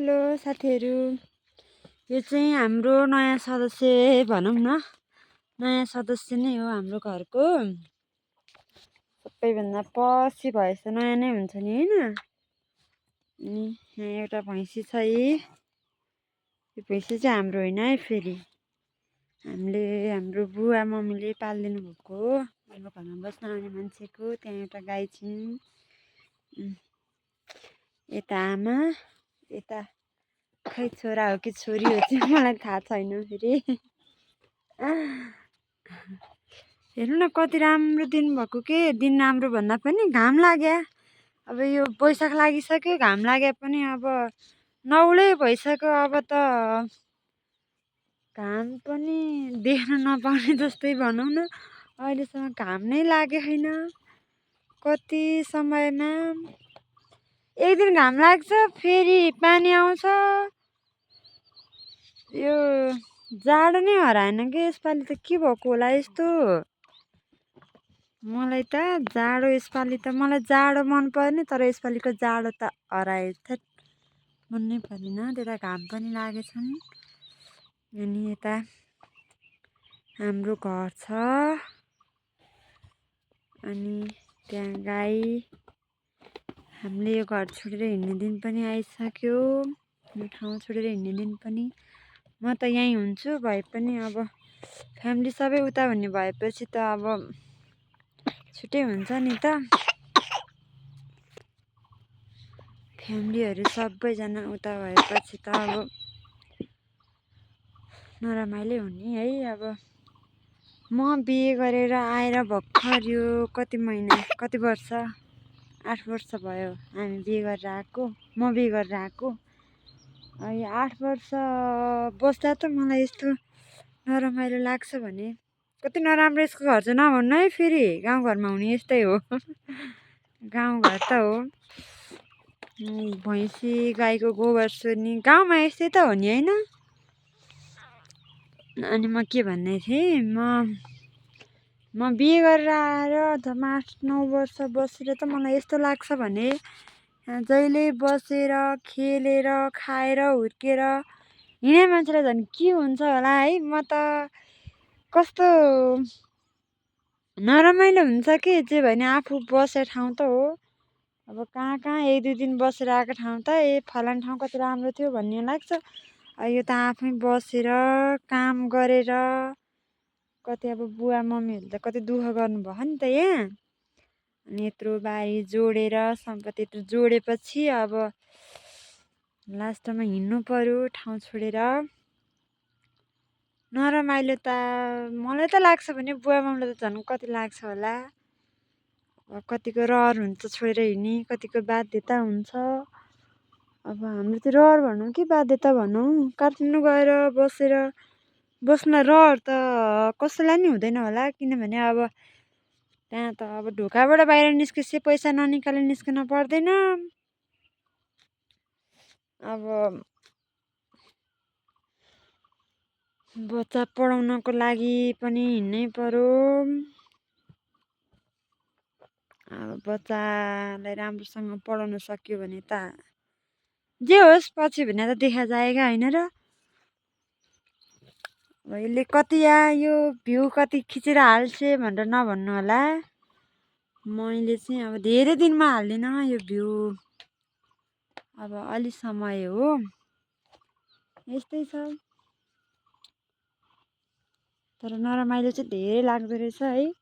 Hello साथीहरू, यो चाहिँ हाम्रो नयाँ सदस्य भनौँ न। नयाँ सदस्य नै हो हाम्रो घरको। सबैभन्दा पछि भएछ नयाँ नै हुन्छ नि होइन। अनि यहाँ एउटा भैँसी छ है। यो भैँसी चाहिँ हाम्रो होइन है, फेरि हामीले हाम्रो बुवा मम्मीले पालिदिनु भएको हो। हाम्रो घरमा बस्न आउने मान्छेको। त्यहाँ एउटा गाई छिन्। यता आमा, यता खै छोरा हो कि छोरी हो चाहिँ मलाई थाहा छैन फेरि। हेर्नु न कति राम्रो दिन भएको के। दिन राम्रो भन्दा पनि घाम लाग्यो। अब यो वैशाख लागिसक्यो, घाम लागे पनि अब नौलै भइसक्यो। अब त घाम पनि देख्न नपाउने जस्तै भनौँ न। अहिलेसम्म घाम नै लागेको छैन। कति समयमा एक दिन घाम लाग्छ, फेरि पानी आउँछ। यो जाडो नै हराएन कि यसपालि त के भएको होला यस्तो। मलाई त जाडो यसपालि त मलाई जाडो मन पर्ने, तर यसपालिको जाडो त हरायो। मनै परेन। त्यता घाम पनि लागेछन्। अनि यता हाम्रो घर छ। अनि त्यहाँ गाई। हामीले यो घर छोडेर हिँड्ने दिन पनि आइसक्यो। यो ठाउँ छोडेर हिँड्ने दिन पनि। म त यहीँ हुन्छु, भए पनि अब फ्यामिली सबै उता भन्ने भएपछि त अब छुट्टै हुन्छ नि त। फ्यामिलीहरू सबैजना उता भएपछि त अब नरमाइलो हुने है। अब म बिहे गरेर आएर भर्खर यो कति महिना, कति वर्ष, 8 वर्ष भयो हामी बिहे गरेर आएको। म बिहे गरेर आएको। यो 8 वर्ष बस्दा त मलाई यस्तो नरमाइलो लाग्छ भने कति नराम्रो यसको घर चाहिँ नभन्नु है। फेरि गाउँघरमा हुने यस्तै हो। गाउँघर त हो। भैँसी गाईको गोबर सोर्ने गाउँमा यस्तै त हो नि होइन। अनि म के भन्दै थिएँ, म बिहे गरेर आएर 8-9 वर्ष बसेर त मलाई यस्तो लाग्छ भने जहिले बसेर खेलेर खाएर हुर्केर हिँडे मान्छेलाई झन् के हुन्छ होला है। म त कस्तो नरमाइलो हुन्छ कि जे भने आफू बसेर ठाउँ त हो। अब कहाँ 1-2 दिन बसेर आएको ठाउँ त फलाना ठाउँ कति राम्रो थियो भन्ने लाग्छ। यो त आफै बसेर काम गरेर कति अब बुवा मम्मीहरूले त कति दुःख गर्नुभयो नि त यहाँ। अनि यत्रो बारी जोडेर सम्पत्ति यत्रो जोडेपछि अब लास्टमा हिँड्नु पर्यो ठाउँ छोडेर। नरमाइलो त मलाई त लाग्छ भने बुवा मम्मीलाई त झन् कति लाग्छ होला। कतिको रहर हुन्छ छोडेर हिँड्ने, कतिको बाध्यता हुन्छ। अब हाम्रो त्यो रहर भनौँ कि बाध्यता भनौँ, काठमाडौँ गएर बस्न रहर त कसैलाई नि हुँदैन होला। किनभने अब त्यहाँ त अब ढोकाबाट बाहिर निस्केपछि पैसा ननिकाले निस्कन पर्दैन। अब बच्चा पढाउनको लागि पनि हिँड्नै पर्यो। अब बच्चालाई राम्रोसँग पढाउन सक्यो भने त जे होस् पछि भने त देखा जाएगा होइन र। यसले कति यो भ्यू कति खिचेर हाल्छे भनेर नभन्नु होला। मैले चाहिँ अब धेरै दिनमा हाल्दिनँ यो भ्यू। अब अलि समय हो, यस्तै छ। तर नरमाइलो चाहिँ धेरै लाग्दो रहेछ है।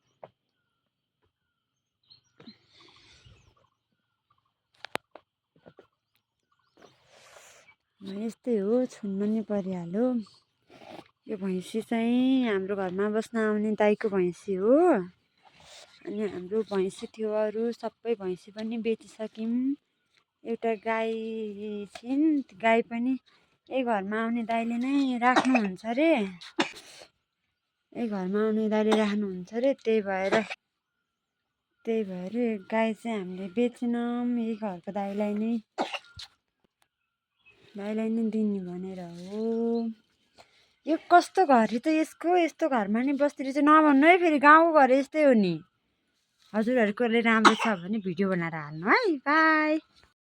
यस्तै हो, छुन्न नि परिहाल्यो। यो भैँसी चाहिँ हाम्रो घरमा बस्न आउने दाइको भैँसी हो। अनि हाम्रो भैँसी थियो अरू सबै भैँसी पनि बेचिसक्यौँ। एउटा गाई छिन्, गाई पनि यही घरमा आउने दाइले नै राख्नुहुन्छ अरे। यही घरमा आउने दाइले राख्नुहुन्छ अरे। त्यही भएर गाई चाहिँ हामीले बेचेनौँ। यही घरको दाइलाई नै दिने भनेर हो। यो कस्तो घर त यसको, यस्तो घरमा नि बस्ती रहेछ नभन्नु है। फेरि गाउँघर यस्तै हो नि। हजुरहरूकोले राम्रो छ भने भिडियो बनाएर हाल्नु है। बाई।